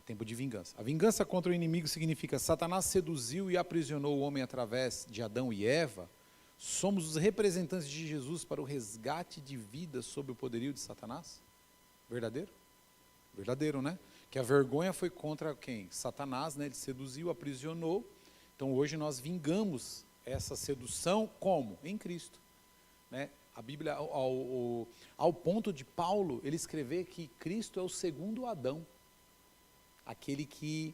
tempo de vingança. A vingança contra o inimigo significa Satanás seduziu e aprisionou o homem através de Adão e Eva. Somos os representantes de Jesus para o resgate de vida sob o poderio de Satanás? Verdadeiro? Verdadeiro, né? Que a vergonha foi contra quem? Satanás, né? Ele seduziu, aprisionou. Então hoje nós vingamos essa sedução como? Em Cristo, né? A Bíblia, ao ponto de Paulo, ele escrever que Cristo é o segundo Adão, aquele que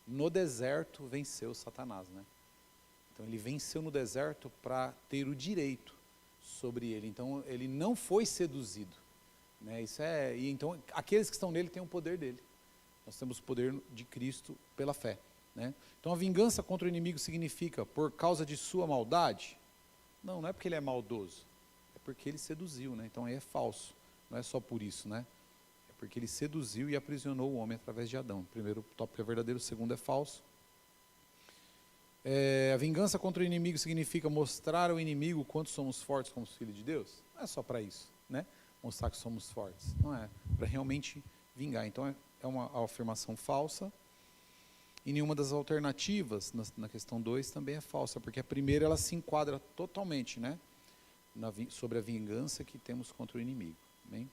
no deserto venceu Satanás, né? Então ele venceu no deserto para ter o direito sobre ele. Então ele não foi seduzido, né? E então aqueles que estão nele têm o poder dele. Nós temos o poder de Cristo pela fé, né? Então a vingança contra o inimigo significa por causa de sua maldade? Não é porque ele é maldoso. Porque ele seduziu, né? Então aí é falso, não é só por isso, né? É porque ele seduziu e aprisionou o homem através de Adão. O primeiro tópico é verdadeiro, o segundo é falso. A vingança contra o inimigo significa mostrar ao inimigo quanto somos fortes como filhos de Deus? Não é só para isso, né? Mostrar que somos fortes, não é para realmente vingar. Então é uma afirmação falsa. E nenhuma das alternativas na questão 2 também é falsa, porque a primeira ela se enquadra totalmente, né? Sobre a vingança que temos contra o inimigo. Amém?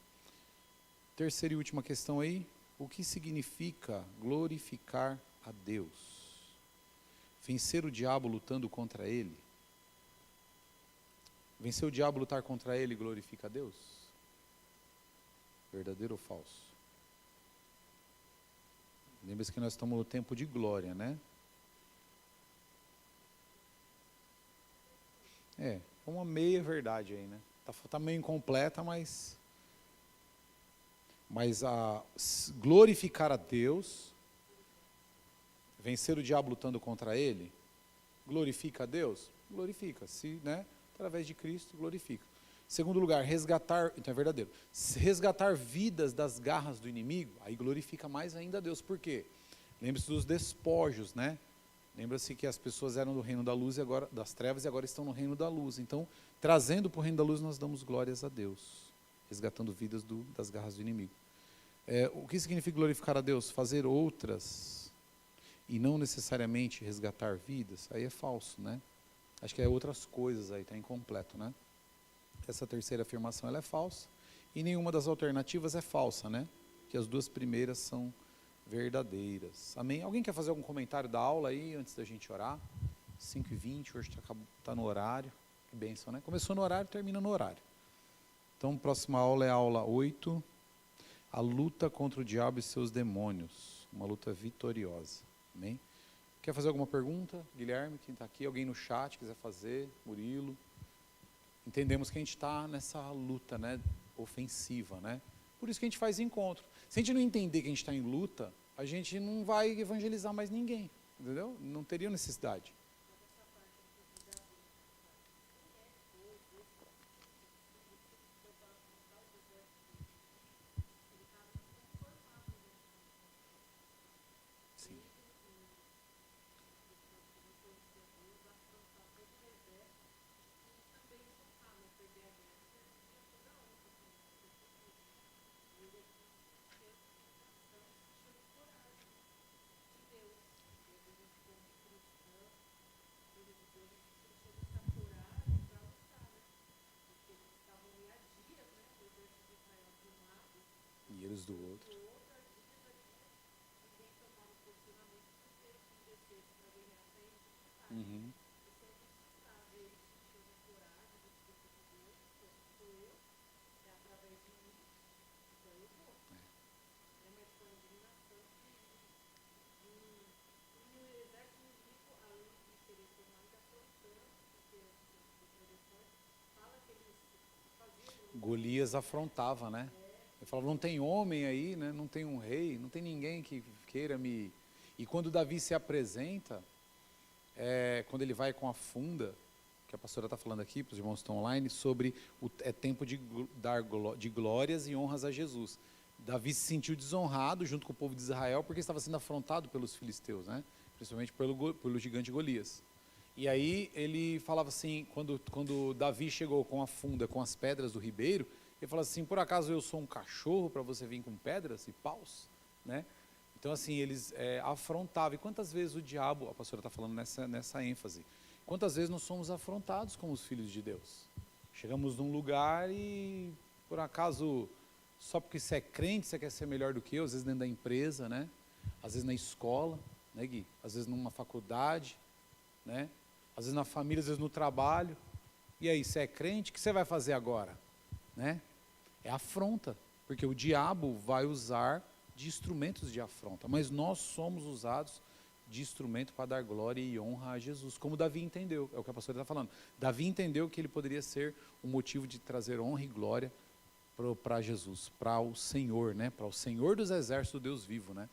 Terceira e última questão aí, o que significa glorificar a Deus? vencer o diabo lutando contra ele? Vencer o diabo, lutar contra ele, glorifica a Deus? Verdadeiro ou falso? Lembre-se que nós estamos no tempo de glória, né? Uma meia verdade aí, né? Tá meio incompleta, mas glorificar a Deus, vencer o diabo lutando contra ele, glorifica a Deus? Glorifica, né? Através de Cristo, glorifica. Segundo lugar, então é verdadeiro, resgatar vidas das garras do inimigo, aí glorifica mais ainda a Deus. Por quê? Lembre-se dos despojos, né? Lembra-se que as pessoas eram do reino da luz, das trevas, e agora estão no reino da luz. Então, trazendo para o reino da luz, nós damos glórias a Deus, resgatando vidas das garras do inimigo. O que significa glorificar a Deus? Fazer outras, e não necessariamente resgatar vidas, aí é falso, né? Acho que é outras coisas aí, está incompleto, né? Essa terceira afirmação ela é falsa, e nenhuma das alternativas é falsa, né? Que as duas primeiras são verdadeiras. Amém? Alguém quer fazer algum comentário da aula aí, antes da gente orar? 5h20, hoje está no horário. Que bênção, né? Começou no horário, termina no horário. Então, próxima aula é a aula 8, a luta contra o diabo e seus demônios, uma luta vitoriosa. Amém? Quer fazer alguma pergunta? Guilherme, quem está aqui, alguém no chat quiser fazer, Murilo. Entendemos que a gente está nessa luta, né, ofensiva, né? Por isso que a gente faz encontro. Se a gente não entender que a gente está em luta, a gente não vai evangelizar mais ninguém, entendeu? Não teria necessidade. Sim. E eles do outro. Uhum. Golias afrontava, né? Ele falava, não tem homem aí, né? Não tem um rei, não tem ninguém que queira me... E quando Davi se apresenta, quando ele vai com a funda, que a pastora está falando aqui, para os irmãos que estão online, sobre tempo de glórias e honras a Jesus. Davi se sentiu desonrado junto com o povo de Israel, porque estava sendo afrontado pelos filisteus, né? Principalmente pelo gigante Golias. E aí ele falava assim, quando Davi chegou com a funda, com as pedras do ribeiro, ele falava assim, por acaso eu sou um cachorro para você vir com pedras e paus? Né? Então assim, eles afrontavam. E quantas vezes o diabo, a pastora está falando nessa ênfase, quantas vezes nós somos afrontados como os filhos de Deus? Chegamos num lugar e, por acaso, só porque você é crente, você quer ser melhor do que eu, às vezes dentro da empresa, né? Às vezes na escola, né, Gui? Às vezes numa faculdade, né? Às vezes na família, às vezes no trabalho. E aí, você é crente, o que você vai fazer agora? Né? É afronta, porque o diabo vai usar de instrumentos de afronta, mas nós somos usados de instrumento para dar glória e honra a Jesus, como Davi entendeu, é o que a pastora está falando. Davi entendeu que ele poderia ser um motivo de trazer honra e glória para Jesus, para o Senhor, né? Para o Senhor dos exércitos do Deus vivo, né?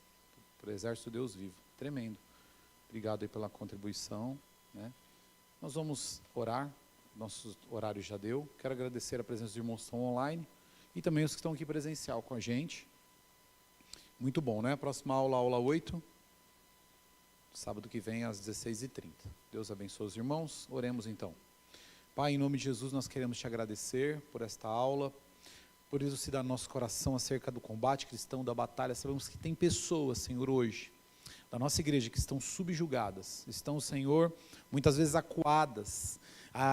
Para o exército do Deus vivo. Tremendo. Obrigado aí pela contribuição, né? Nós vamos orar, nosso horário já deu. Quero agradecer a presença dos irmãos que estão online e também os que estão aqui presencial com a gente. Muito bom, né? Próxima aula, aula 8, sábado que vem às 16h30. Deus abençoe os irmãos. Oremos então. Pai, em nome de Jesus, nós queremos te agradecer por esta aula, por elucidar nosso coração acerca do combate cristão, da batalha. Sabemos que tem pessoas, Senhor, hoje, da nossa igreja, que estão subjugadas, estão, Senhor, muitas vezes acuadas,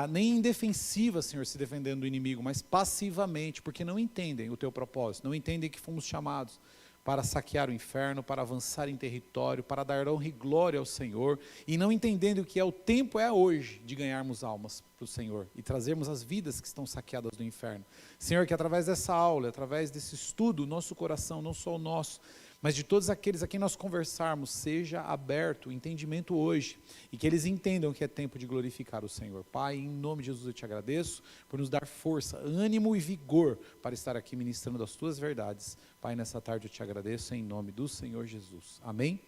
nem indefensivas, Senhor, se defendendo do inimigo, mas passivamente, porque não entendem o teu propósito, não entendem que fomos chamados para saquear o inferno, para avançar em território, para dar honra e glória ao Senhor, e não entendendo que o tempo é hoje de ganharmos almas para o Senhor e trazermos as vidas que estão saqueadas do inferno. Senhor, que através dessa aula, através desse estudo, o nosso coração, não só o nosso, mas de todos aqueles a quem nós conversarmos, seja aberto o entendimento hoje, e que eles entendam que é tempo de glorificar o Senhor. Pai, em nome de Jesus eu te agradeço por nos dar força, ânimo e vigor para estar aqui ministrando das tuas verdades. Pai, nessa tarde eu te agradeço em nome do Senhor Jesus. Amém?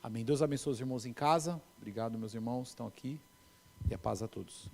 Amém. Deus abençoe os irmãos em casa. Obrigado, meus irmãos, estão aqui. E a paz a todos.